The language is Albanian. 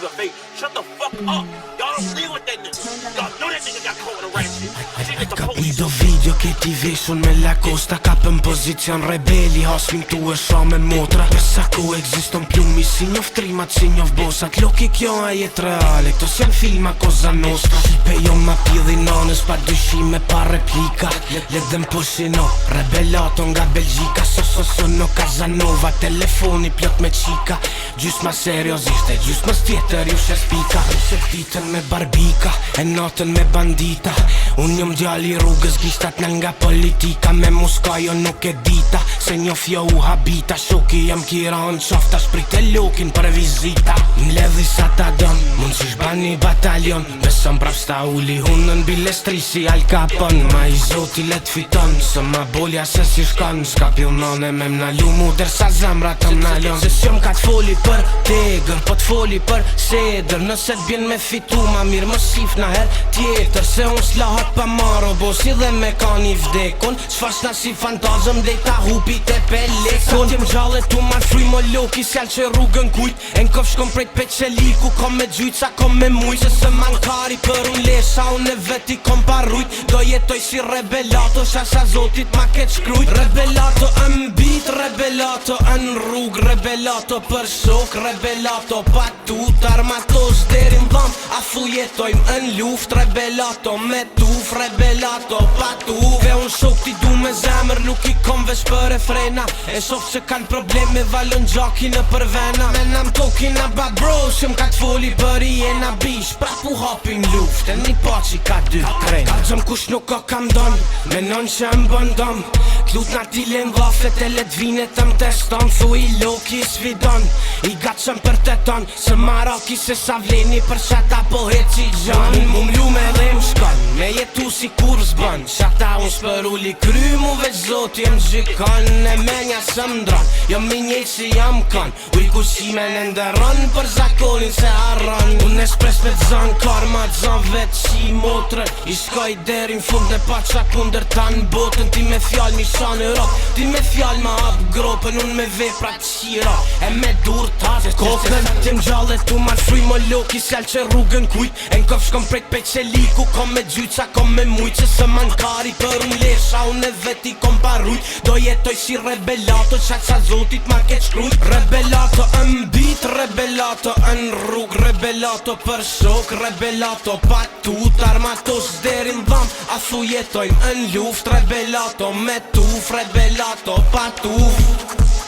you a fake. Shut the fuck up. Y'all don't deal with that nigga. Y'all know that nigga got caught with a ratchet. Capito video che ti vesun me la costa cap în pozițion rebeli Hosling tu e shumë e motra Përsa ku existon plumi si njoftrima që njofbosat Loki kjo a jet reale Këto s'jan filma cosa nostra Pe jo ma pidhi nonës pa dyshime pa replika Ledhem pushino Rebelato nga Belgjika Sono Casanova Telefoni plot me qika Gjysma seriozisht e gjysma tjetër ju shes pika Ditën me barbika E natën me bandita Unë jom djali rrugës gishtat nel nga politika Me muska jo nuk e dita Se njof jo u habita Shoki jam kira në qofta Shprit e lokin për vizita M'ledhi sa ta dëm Mund qish bani batalion Besëm prap sta uli hunën bilestri si Al Capone Ma i zoti let fiton Së ma bolja se si shkon Ska pilnone me mnalu mu dersa zemra të mnalon Se s'jom ka t'foli për tegër Po t'foli për sedër Nëse t'bjen me fitu ma mirë më sif na her tjetër Se unë s'lahat pa maro bosi dhe me ka një vdekun S'fashna si fantazëm dhe ta hupit e pelekun Sa t'jem gjallet tu ma fry mo loki S'jall që rrugën kujt E n'kof shkom prejt peqeliku Kom me gjujt sa kom me mujt Se se mankari për unë lesha Unë e veti kom parrujt Do jetoj si rebelato Shasha zotit ma keq shkrujt Rebelato mbit Rebelato në rrug Rebelato për shok Rebelato pa tut Armatos derin dham Afu jetojmë në luft Rebelato me tuf Rebelato pa tuf Ve unë shok ti du me zemër Nuk i kom vesh për e frena E shof që kanë probleme Valon gjaki në për vena Menam toki na bad bro Shëm ka t'foli për i e na bish Pra pu hopin luft E një pa që ka dy krena Kalzëm kush nuk o kam don Menon që më bëndom Klut na t'ilin vafet E let vine të më teston Thu i loki svidon I gatshëm për të ton Se maraki se sa vleni Për shata po heci gjan Mu mlu me dhe më shkon Me jetu si kur zbën Shata unë s'për uli kry Mu veç zoti jem gjikon E menja së mdron Jo mi njej si jam kon Uj kushime në ndëron Për zakonin se arron Unë e shpres me t'zan karma T'zan vet qi motrën I shkoj derin fund Në pa qa kunder ta në botën Ti me fjall mi shanë rok Ti me fjall ma hap gropën Unë me vepra qira E me dur tas kokën T'jem gjallet tu ma shruj mo loki S'jall që rrugën kujt E n'kof shkom prejt peqeliku Kom me gjujt sa kom me mujt Që se mankari për unë lesha Unë e veti kom parrujt Do jetoj si rebelato Qaq sa zotit ma keq shkrujt Rebelato mbit Rebelato në rrug Rebelato për shok Rebelato pa tut Armatos derin dham Afu jetojmë në luft Rebelato me tuf Rebelato pa tuf